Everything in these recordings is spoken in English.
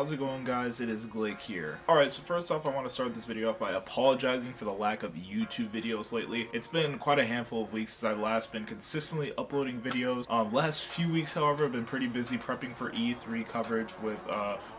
how's it going, guys? It is Glake here. Alright, so first off, I want to start this video off by apologizing for the lack of YouTube videos lately. It's been quite a handful of weeks since I've last been consistently uploading videos. Last few weeks, however, I've been pretty busy prepping for E3 coverage with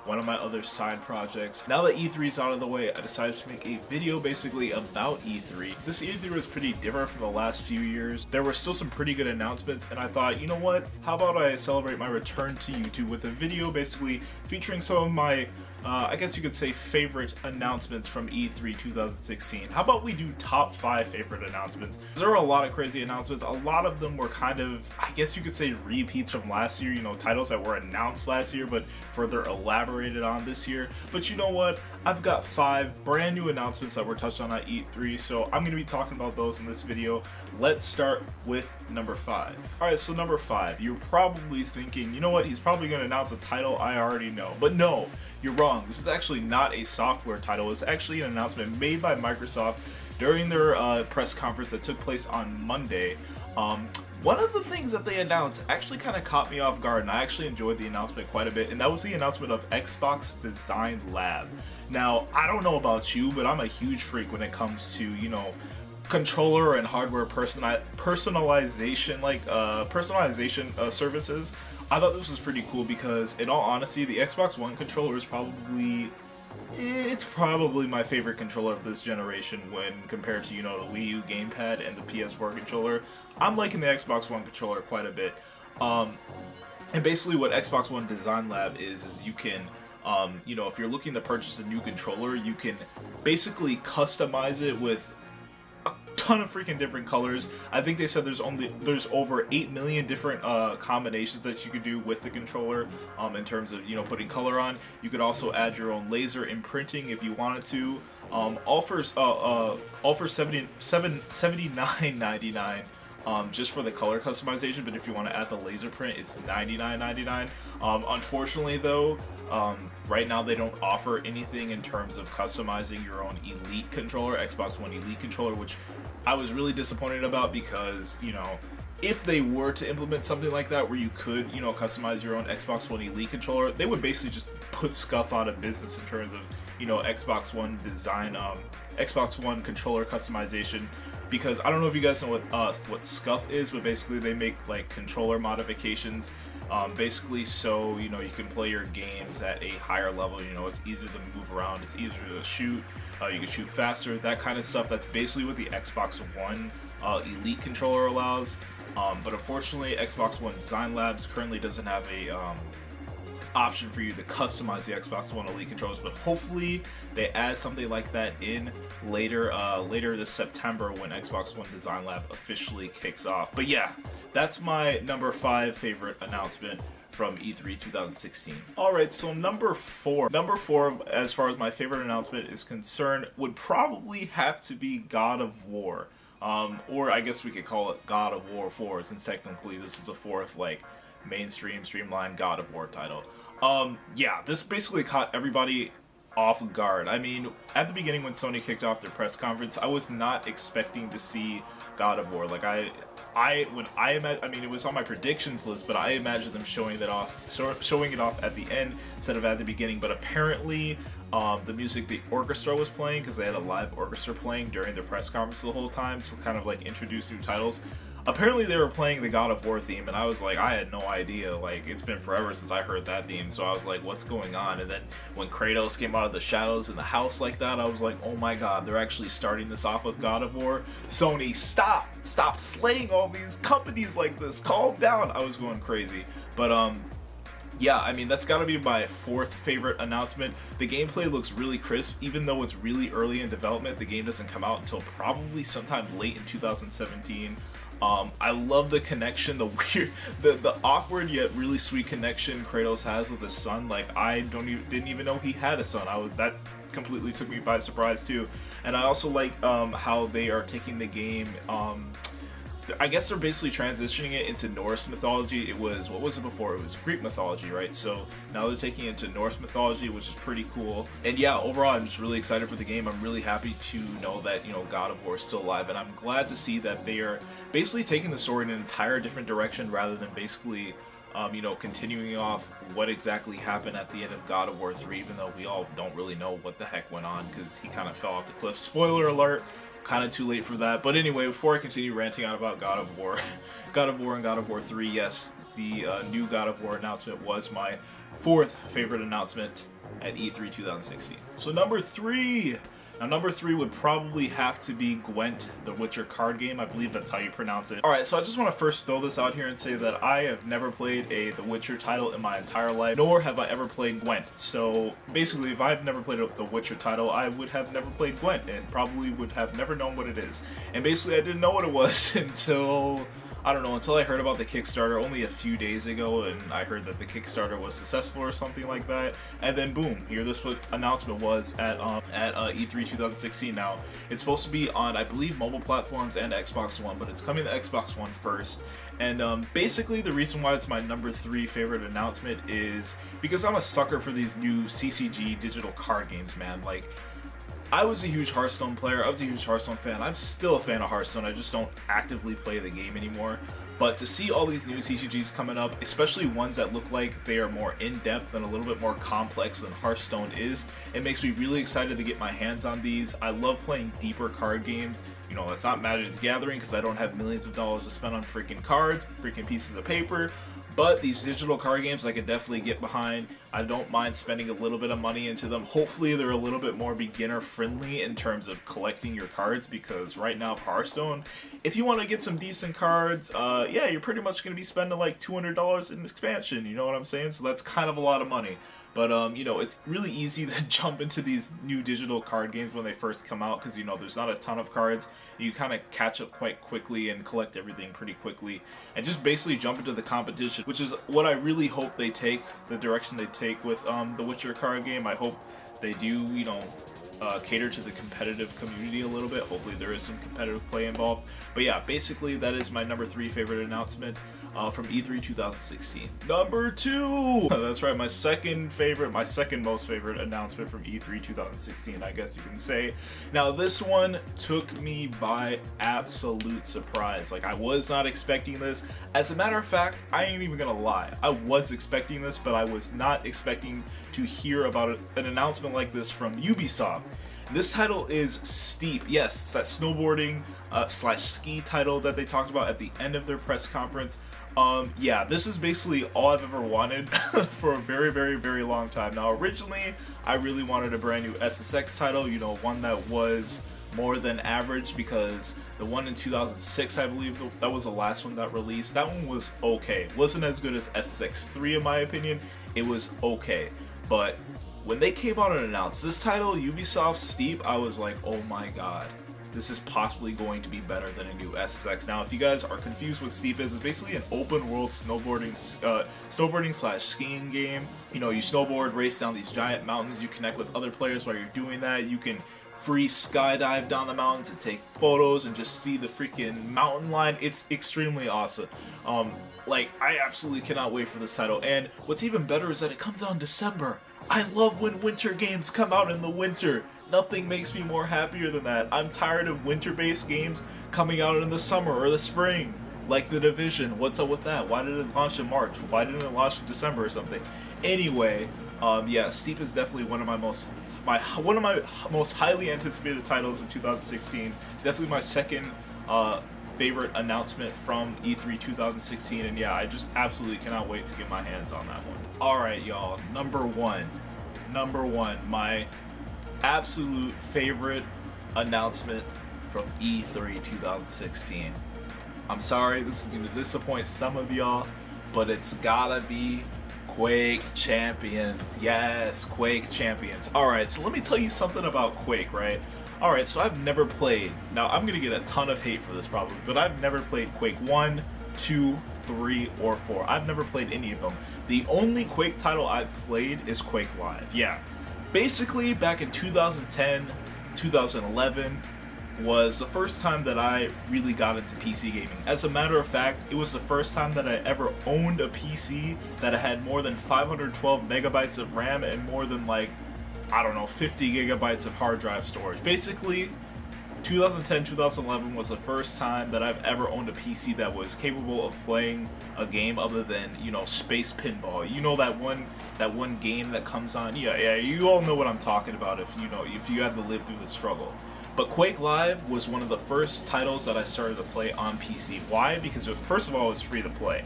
one of my other side projects. Now that E3 is out of the way, I decided to make a video basically about E3. This E3 was pretty different from the last few years. There were still some pretty good announcements, and I thought, you know what, how about I celebrate my return to YouTube with a video basically featuring some of my, I guess you could say, favorite announcements from E3 2016. How about we do top 5 favorite announcements? There were a lot of crazy announcements. A lot of them were kind of, I guess you could say, repeats from last year, you know, titles that were announced last year but further elaborated on this year. But you know what? I've got 5 brand new announcements that were touched on at E3, so I'm going to be talking about those in this video. Let's start with number 5. Alright, so number 5. You're probably thinking, you know what, he's probably going to announce a title I already know. But no, you're wrong. This is actually not a software title. It's actually an announcement made by Microsoft during their press conference that took place on Monday. One of the things that they announced actually kind of caught me off guard, and I actually enjoyed the announcement quite a bit, and that was the announcement of Xbox Design Lab. Now, I don't know about you, but I'm a huge freak when it comes to, you know, controller and hardware personalization, services. I thought this was pretty cool because, in all honesty, the Xbox One controller is probably my favorite controller of this generation when compared to, you know, the Wii U gamepad and the PS4 controller. I'm liking the Xbox One controller quite a bit. And basically what Xbox One Design Lab is you can, you know, if you're looking to purchase a new controller, you can basically customize it with ton of freaking different colors. I think they said there's over 8 million different combinations that you could do with the controller in terms of, you know, putting color on. You could also add your own laser imprinting if you wanted to. All for $79.99 just for the color customization, but if you want to add the laser print, it's $99.99. Unfortunately though, right now they don't offer anything in terms of customizing your own Elite controller, Xbox One Elite controller, which I was really disappointed about because, you know, if they were to implement something like that where you could, you know, customize your own Xbox One Elite controller, they would basically just put SCUF out of business in terms of, you know, Xbox One design, Xbox One controller customization. Because I don't know if you guys know what SCUF is, but basically they make like controller modifications, basically so, you know, you can play your games at a higher level. You know, it's easier to move around, it's easier to shoot, you can shoot faster, that kind of stuff. That's basically what the Xbox One Elite controller allows. But unfortunately, Xbox One Design Labs currently doesn't have a option for you to customize the Xbox One Elite controllers, but hopefully they add something like that in later this September when Xbox One Design Lab officially kicks off. But yeah, that's my number 5 favorite announcement from E3 2016. Alright, so number 4, as far as my favorite announcement is concerned, would probably have to be God of War. Or I guess we could call it God of War 4, since technically this is the 4th, like, mainstream, streamlined God of War title. Yeah, this basically caught everybody off guard. I mean, at the beginning when Sony kicked off their press conference, I was not expecting to see God of War. Like, I mean, it was on my predictions list, but I imagined them showing it off at the end instead of at the beginning. But apparently, the music the orchestra was playing, because they had a live orchestra playing during the press conference the whole time to kind of like introduce new titles. Apparently they were playing the God of War theme, and I was like, I had no idea. Like, it's been forever since I heard that theme, so I was like, what's going on? And then when Kratos came out of the shadows in the house like that, I was like, oh my god, they're actually starting this off with God of War. Sony, stop slaying all these companies like this, calm down. I was going crazy. But yeah, I mean, that's gotta be my 4th favorite announcement. The gameplay looks really crisp, even though it's really early in development. The game doesn't come out until probably sometime late in 2017. I love the connection, the weird, the awkward yet really sweet connection Kratos has with his son. Like, I didn't even know he had a son. That completely took me by surprise too. And I also like how they are taking the game. I guess they're basically transitioning it into Norse mythology. What was it before? It was Greek mythology, right? So now they're taking it into Norse mythology, which is pretty cool. And yeah, overall, I'm just really excited for the game. I'm really happy to know that, you know, God of War is still alive, and I'm glad to see that they are basically taking the story in an entire different direction rather than basically You know, continuing off what exactly happened at the end of God of War 3, even though we all don't really know what the heck went on because he kind of fell off the cliff. Spoiler alert, kind of too late for that. But anyway, before I continue ranting out about God of War, God of War and God of War 3, yes, the new God of War announcement was my fourth favorite announcement at E3 2016. So number 3. Now, number 3 would probably have to be Gwent, the Witcher card game. I believe that's how you pronounce it. Alright, so I just want to first throw this out here and say that I have never played The Witcher title in my entire life, nor have I ever played Gwent. So, basically, if I've never played the Witcher title, I would have never played Gwent, and probably would have never known what it is. And basically, I didn't know what it was until... I don't know, until I heard about the Kickstarter only a few days ago, and I heard that the Kickstarter was successful or something like that, and then boom, here this announcement was at E3 2016. Now, it's supposed to be on, I believe, mobile platforms and Xbox One, but it's coming to Xbox One first. And basically, the reason why it's my number 3 favorite announcement is because I'm a sucker for these new CCG digital card games, man. Like, I was a huge Hearthstone player, I was a huge Hearthstone fan, I'm still a fan of Hearthstone, I just don't actively play the game anymore. But to see all these new CCGs coming up, especially ones that look like they are more in-depth and a little bit more complex than Hearthstone is, it makes me really excited to get my hands on these. I love playing deeper card games. You know, it's not Magic the Gathering because I don't have millions of dollars to spend on freaking cards, freaking pieces of paper. But these digital card games I can definitely get behind. I don't mind spending a little bit of money into them. Hopefully they're a little bit more beginner friendly in terms of collecting your cards, because right now Hearthstone, if you want to get some decent cards, yeah, you're pretty much going to be spending like $200 in expansion, you know what I'm saying? So that's kind of a lot of money. But, you know, it's really easy to jump into these new digital card games when they first come out because, you know, there's not a ton of cards. You kind of catch up quite quickly and collect everything pretty quickly and just basically jump into the competition, which is what I really hope they take, the direction they take with the Witcher card game. I hope they do, you know, cater to the competitive community a little bit. Hopefully there is some competitive play involved. But yeah, basically that is my number 3 favorite announcement from E3 2016. Number 2! That's right, my second most favorite announcement from E3 2016, I guess you can say. Now this one took me by absolute surprise. Like, I was not expecting this. As a matter of fact, I ain't even gonna lie. I was expecting this, but I was not expecting to hear about an announcement like this from Ubisoft. This title is Steep. Yes, it's that snowboarding slash ski title that they talked about at the end of their press conference. Yeah, this is basically all I've ever wanted for a very, very, very long time. Now, originally, I really wanted a brand new SSX title, you know, one that was more than average, because the one in 2006, I believe, that was the last one that released. That one was okay. Wasn't as good as SSX 3 in my opinion. It was okay. But when they came out and announced this title, Ubisoft Steep, I was like, oh my god, this is possibly going to be better than a new SSX. Now, if you guys are confused what Steep is, it's basically an open world snowboarding slash skiing game. You know, you snowboard, race down these giant mountains, you connect with other players while you're doing that, you can free skydive down the mountains and take photos and just see the freaking mountain line. It's extremely awesome. Like, I absolutely cannot wait for this title. And what's even better is that it comes out in December. I love when winter games come out in the winter. Nothing makes me more happier than that. I'm tired of winter-based games coming out in the summer or the spring. Like The Division. What's up with that? Why did it launch in March? Why didn't it launch in December or something? Anyway, yeah, Steep is definitely one of my most highly anticipated titles of 2016. Definitely my second favorite announcement from E3 2016, and yeah, I just absolutely cannot wait to get my hands on that one. Alright, y'all, number one, my absolute favorite announcement from E3 2016. I'm sorry, this is going to disappoint some of y'all, but it's gotta be Quake Champions. Yes, Quake Champions. Alright, so let me tell you something about Quake, right? Alright, so I've never played, now I'm going to get a ton of hate for this probably, but I've never played Quake 1, 2, 3, or 4. I've never played any of them. The only Quake title I've played is Quake Live. Yeah. Basically, back in 2010, 2011, was the first time that I really got into PC gaming. As a matter of fact, it was the first time that I ever owned a PC that had more than 512 megabytes of RAM and more than, like, I don't know, 50 gigabytes of hard drive storage. Basically, 2010, 2011 was the first time that I've ever owned a PC that was capable of playing a game other than, you know, Space Pinball. You know that one game that comes on. Yeah, you all know what I'm talking about if you had to live through the struggle. But Quake Live was one of the first titles that I started to play on PC. Why? Because first of all, it was free to play.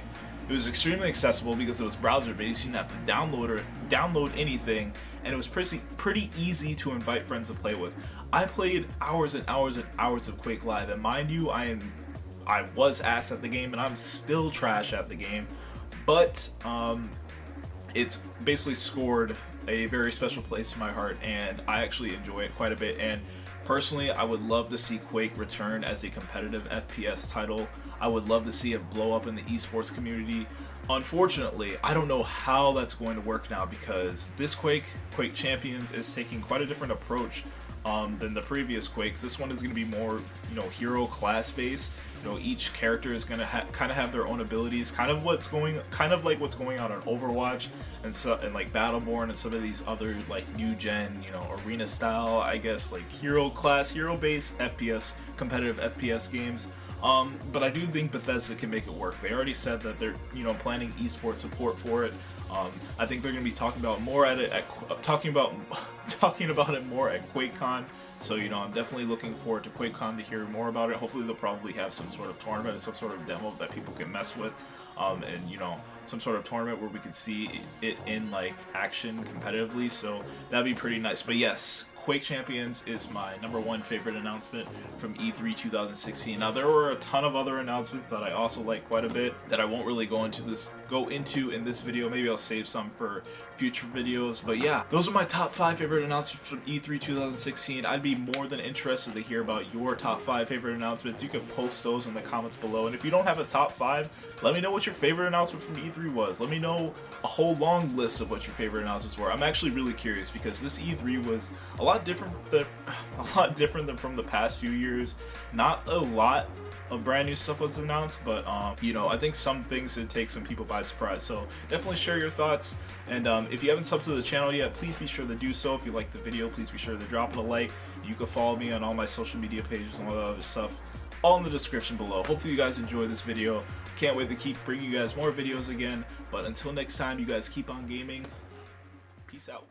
It was extremely accessible because it was browser based. You didn't have to download anything, and it was pretty easy to invite friends to play with. I played hours and hours and hours of Quake Live, and mind you, I was ass at the game, and I'm still trash at the game. But it's basically scored a very special place in my heart, and I actually enjoy it quite a bit. And personally, I would love to see Quake return as a competitive FPS title. I would love to see it blow up in the esports community. Unfortunately, I don't know how that's going to work now, because this Quake Champions is taking quite a different approach than the previous Quakes. This one is going to be more, you know, hero class based. You know, each character is going to kind of have their own abilities, kind of like what's going on in Overwatch and like Battleborn and some of these other like new gen, you know, arena style, I guess, like hero based FPS, competitive FPS games. But I do think Bethesda can make it work. They already said that they're, you know, planning esports support for it. I think they're going to be talking about it more at QuakeCon. So, you know, I'm definitely looking forward to QuakeCon to hear more about it. Hopefully they'll probably have some sort of tournament, some sort of demo that people can mess with, and, you know, some sort of tournament where we could see it in like action competitively. So that'd be pretty nice. But yes, Quake Champions is my #1 favorite announcement from E3 2016. Now, there were a ton of other announcements that I also like quite a bit that I won't really go into in this video. Maybe I'll save some for future videos. But yeah, those are my top 5 favorite announcements from E3 2016. I'd be more than interested to hear about your top 5 favorite announcements. You can post those in the comments below. And if you don't have a top 5, let me know what your favorite announcement from E3 was. Let me know a whole long list of what your favorite announcements were. I'm actually really curious, because this E3 was a lot different than from the past few years. Not a lot of brand new stuff was announced, but you know, I think some things did take some people by surprise. So definitely share your thoughts, and if you haven't subbed to the channel yet, please be sure to do so. If you like the video, please be sure to drop it a like. You can follow me on all my social media pages and all that other stuff, all in the description below. Hopefully you guys enjoyed this video. Can't wait to keep bringing you guys more videos again, but until next time, you guys keep on gaming. Peace out.